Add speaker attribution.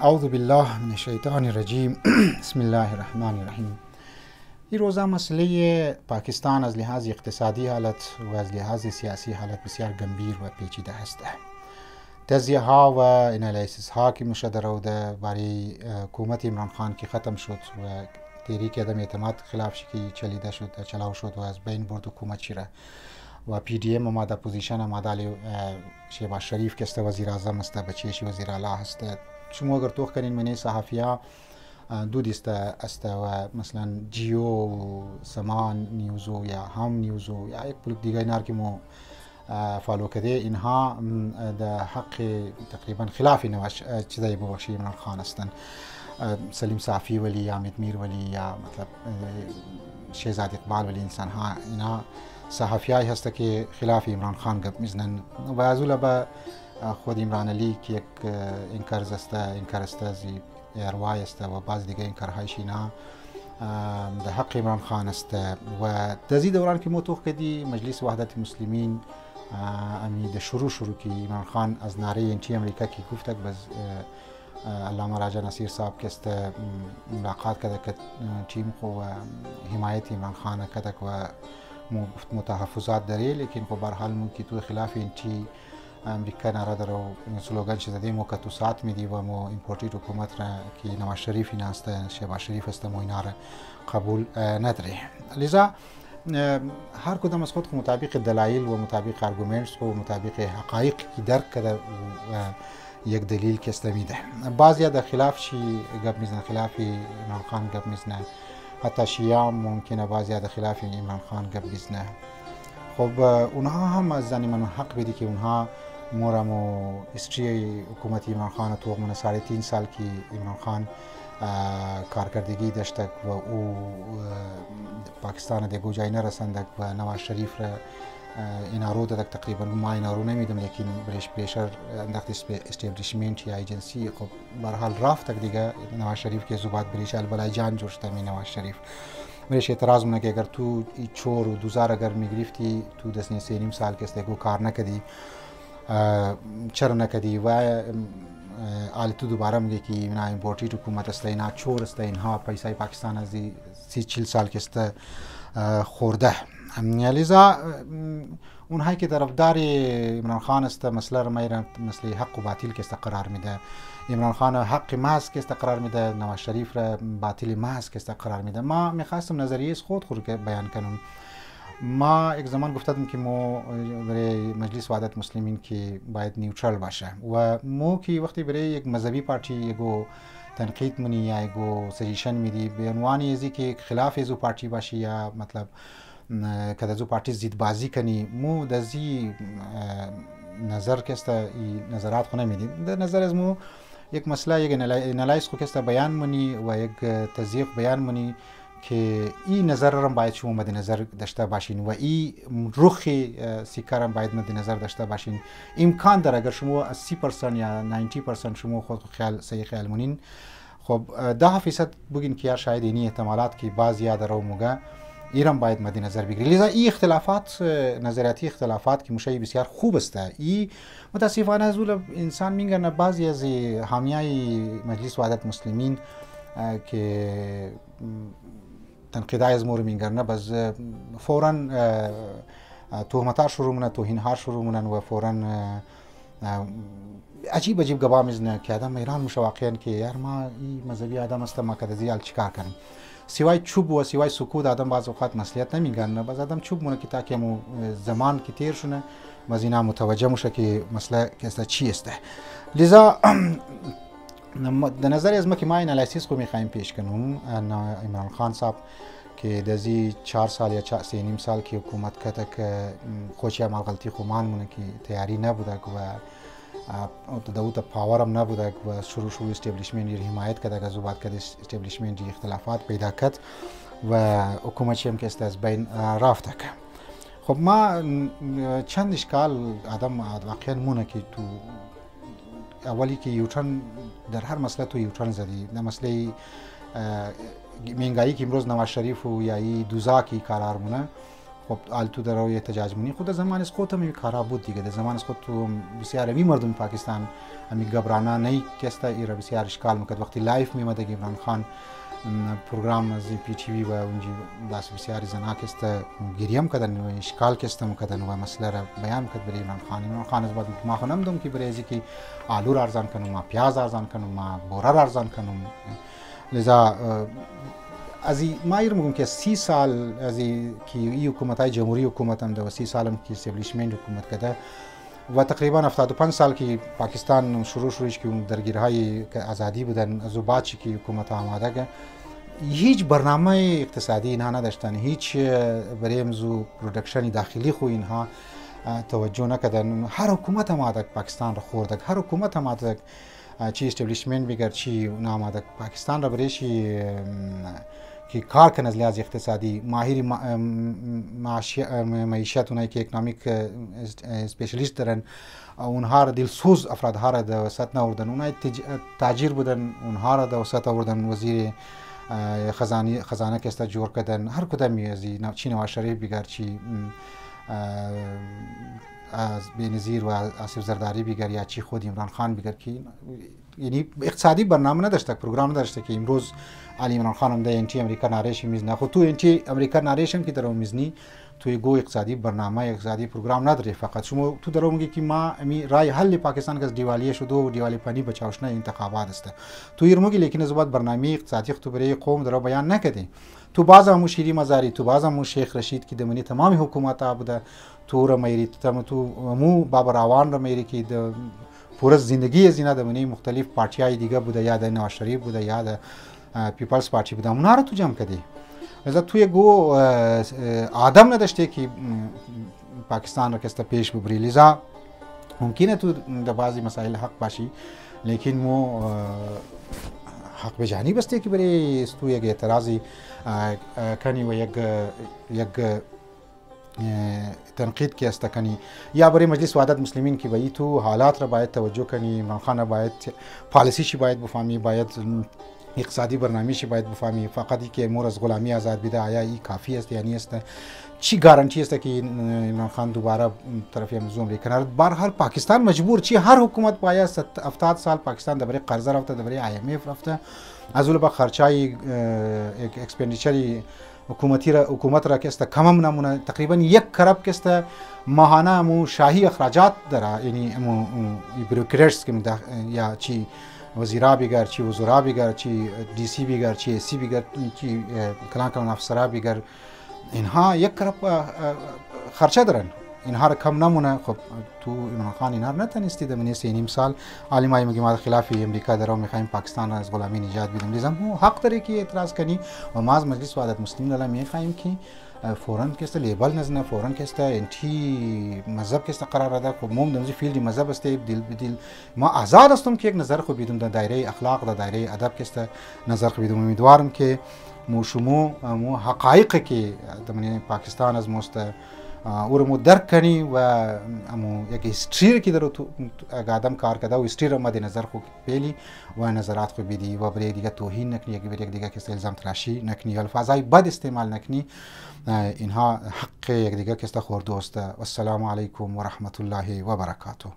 Speaker 1: اعوذ بالله من الشیطان الرجیم. بسم الله الرحمن الرحیم. این روزا مسئله پاکستان از لحاظ اقتصادی حالت و از لحاظ سیاسی حالت بسیار گنبیر و پیچیده هست. تزیه ها و انالیسیس ها که مشده روده برای حکومت عمران خان که ختم شد و تحریک عدم اعتماد خلاف شکی چلیده شد چلاو شد و از بین برد حکومت شیره و پی دی ام آمده پوزیشن آمده شهباز شریف که است وزیر اعظم است بچهش وزیر اعلی است. شما اگر توخ کنین منی صحافیا دو دیسته است و مثلا جیو سمان نیوزو یا هم نیوزو یا یک بلوک دیگه اینار که مو فالو کده اینها در حق تقریبا خلاف نواش چیزای ببخشی عمران خان هستند. سلیم صافی ولی یا حمید میر ولی یا مطلب شهزاد اقبال ولی انسان ها اینا صحافیایی هست که خلاف عمران خان گپ میزنن و از اون به خود عمران علی که یک انکار است از ارواح است و بعض دیگه انکارهایش اینا در حق عمران خان است و در این دوران که موتوخ کدی مجلس وحدت مسلمین امی در شروع که عمران خان از نعره انتی امریکا که گفتک بز علامه راجا نصیر صاحب که است ملاقات کرده که تیم خو حمایت عمران خان کرده و متحفظات داره لیکن خب به هر حال مو که تو خلاف انتی امریکا نعره داره و سلوگان چیز دیگه مو که تو ساعت میدی و مو ایمپورتید حکومت را که نواز شریف اینا است شهباز شریف است مو اینا را قبول نداره. لذا هر کدام از خود مطابق دلایل و مطابق ارگومنتس و مطابق حقایق کی درک کرده یک دلیل که استمیده. بعضی در خلاف شی گپ میزنن خلاف عمران خان گپ میزنن حتی شیعه ممکنه بعضی در خلاف عمران خان گپ میزنن. خب اونها هم از زنی من حق بدی که اونها مورم و استری حکومت عمران خان تو من 3.5 سال که عمران خان کارکردگی داشته و او پاکستان دیگه جای نرسنده و نواز شریف را اینا رو دادک تقریبا ما اینا رو نمیدم لیکن برش پریشر انداخت استیبلیشمنت یا ایجنسی خب به هر حال رفت دیگه نواز شریف که زوبات بریش البلای جان جوشته می نواز شریف برش اعتراض مونه که اگر تو چور و دوزار اگر میگرفتی تو دسنی 3.5 سال که است کار نکدی چرا نکدی و آل تو دوباره میگه که اینا ایمپورتید حکومت است اینا چور است اینها پیسای پاکستان از 30-40 سال که است خورده. لذا اونهایی که طرفدار عمران خان است مسئله را مسئله حق و باطل که است قرار میده. عمران خان حق محض که است قرار میده، نواز شریف را باطل محض که است قرار میده. ما میخواستم نظریه خود بیان کنم. ما یک زمان گفتم که ما برای مجلس وحدت مسلمین که باید نیوترال باشه و ما که وقتی برای یک مذهبی پارتی یکو تنقید منی یا یکو سجیشن میدی به عنوان ازی که خلاف ازو پارتی باشه یا مطلب که دزو پارتی زید بازی کنی مو دزی نظر که است نظرات خو نمیدیم. در نظر از مو یک مسئله یک انالایز خو که است بیان منی و یک تزیق بیان منی که این نظر را باید شما مد نظر داشته باشین و این رخ سیکار را باید مد نظر داشته باشین. امکان داره اگر شما از 30% یا 90% شما خود خیال صحیح خیال منین خب 10% بگین که یار شاید اینی احتمالات که بعضی در رو موگه ایران باید مد نظر بگیری. لذا این اختلافات نظریاتی اختلافات که مشای بسیار خوب است. این متاسفانه از اول انسان میگن بعضی از حامیای مجلس وحدت مسلمین که تنقیدای از مور میگرنه باز فوراً تهمت‌ها شروع مونه توهین‌ها شروع مونن و فوراً عجیب گبا میزنه که آدم ایران مشه واقعا که یار ما این مذهبی آدم است ما کده زیال چیکار کنیم. سوای چوب و سوای سکوت آدم بعض اوقات مصلحت نمیگن باز آدم چوب مونه که تاکه مو زمان که تیر شونه باز اینا متوجه مشه که مسئله که چی است. لذا در نظر از ما که ما انالیسیس خو میخوایم پیش کنیم عمران خان صاحب که دزی 4 سال یا 3.5 سال که حکومت کرده که خوشی عمل غلطی خو مانمونه که تیاری نبوده و داوت پاور هم نبوده و شروع استیبلیشمنت ی حمایت کرده که زوبات کرده استیبلیشمنت ی اختلافات پیدا کرد و حکومت هم که است از بین رفته که خب ما چند اشکال آدم واقعا مونه که تو اولی که یوترن در هر مسئله تو یوترن زدی. در مسئله مهنگایی که امروز نواز شریف و یا ای دوزاکی قرار مونه خب آلتو در روی احتجاج منی خود زمان اسقوط هم خراب بود دیگه. در زمان اسقوط بسیار می مردم پاکستان همی گبرانه نی کسته ایرا بسیار اشکال میکرد وقتی لایف میمده که عمران خان پروگرام از پی تی وی و اونجی باس بسیار زنا کسته گریم کردن و اشکال کسته کردن و مسئله را بیان کرد برای عمران خان از بعد ما خونم دوم که برای که آلو ارزان کنم ما پیاز ارزان کنم ما بورا ارزان کنم لذا از ما میگم که 30 سال از کی ای حکومت های جمهوری حکومت هم ده 30 سال هم که استبلیشمنت حکومت کرده و تقریبا 75 سال که پاکستان شروعش که اون درگیرهای آزادی بودن از بعد که حکومت آماده که هیچ برنامه اقتصادی اینها نداشتن، هیچ برای امزو پرودکشن داخلی خو اینها توجه نکردن. هر حکومت آماده پاکستان را خورد، هر حکومت آماده چی استبلیشمنت بگر چی آماده پاکستان را برای که کار کنه از لحاظ اقتصادی ماهر معیشت اونایی که اکنامیک اسپیشلیست دارن اونها را دلسوز افرادها را در وسط نوردن، اونها تاجر بودن اونها را در وسط آوردن، وزیر خزانه که است جور کردن، هر کدام از چی نواز شریف بگر چی از بینظیر و آصف زرداری بگر یا چی خود عمران خان بگر که یعنی اقتصادی برنامه نداشته، پروگرام نداشته که امروز علی عمران خان هم ده انتی امریکا نارش میز نه خود تو انتی امریکا نارش هم که در میزنی توی گو اقتصادی برنامه اقتصادی پروگرام نداره، فقط شما تو درو میگی که ما امی رای حل پاکستان که دیوالیه شد و دیوالی پنی بچاوشنه انتخابات است تو ایرموگی لیکن از بعد برنامه اقتصادی تو برای قوم درو بیان نکردی. تو باز هم شیری مزاری تو باز هم شیخ رشید که دمنی تمامی حکومت بوده تو را میری تو مو بابا راوان را میری که پورا زندگی از اینا دمنی مختلف پارتیای دیگه بوده، یا د نواز شریف بوده یا د پیپلز پارتی بوده، اونها رو تو جمع کردی. لذا توی گو آدم نداشته که پاکستان را کسته پیش ببری. لذا ممکنه تو در بعضی مسائل حق باشی لیکن مو حق به جانب است که برای تو یک اعتراضی کنی و یک تنقید که است کنی یا برای مجلس وحدت مسلمین که باید تو حالات را باید توجه کنی، عمران خان باید پالیسی شی باید بفهمی، باید اقتصادی برنامه‌شی باید بفهمی. فقط که امور از غلامی آزاد بیده آیا این کافی است یا نیست؟ چی گارانتی است که عمران خان دوباره طرف امروز امریکا نرد؟ بهرحال پاکستان مجبور چی هر حکومت باید 70 سال پاکستان درباره قرض رفته، درباره IMF رفته، از اول با خرچای اکسپندیچری حکومت را که است کم نمونه تقریبا 1 خراب که است ماهانه مو شاهی اخراجات داره، یعنی مو بروکراتس که یا چی وزیرا بگر چی وزرا بگر چی دی سی بگر چی سی بگر چی کلان افسرا بگر اینها 1 خراب خرچه دارن، اینها را کم نمونه. خب تو عمران خان اینها را نتونستی در من 3.5 سال عالمای میگه ما خلاف امریکا درو میخوایم پاکستان از غلامی نجات بدیم. لازم حق داره که اعتراض کنی و ما از مجلس وحدت مسلمین الان میخوایم که فوراً که است لیبل نزنه، فوراً که است انتی مذهب که است قرار داد. خب موم دمزی فیلد مذهب است بدل ما آزاد هستم که یک نظر خو بدون در دایره اخلاق در دایره ادب که است نظر خو بدون. امیدوارم که مو حقایق که در پاکستان از مست او رو درک کنی و امو یک هیستری که در تو آدم کار کرده و هیستری رو مد نظر خو پیلی و نظرات خو بدی و برای دیگه توهین نکنی، یک دیگه که الزام تراشی نکنی، الفاظای بد استعمال نکنی. اینها حق یک دیگه که است خورد است. و السلام علیکم و رحمت الله و برکاته.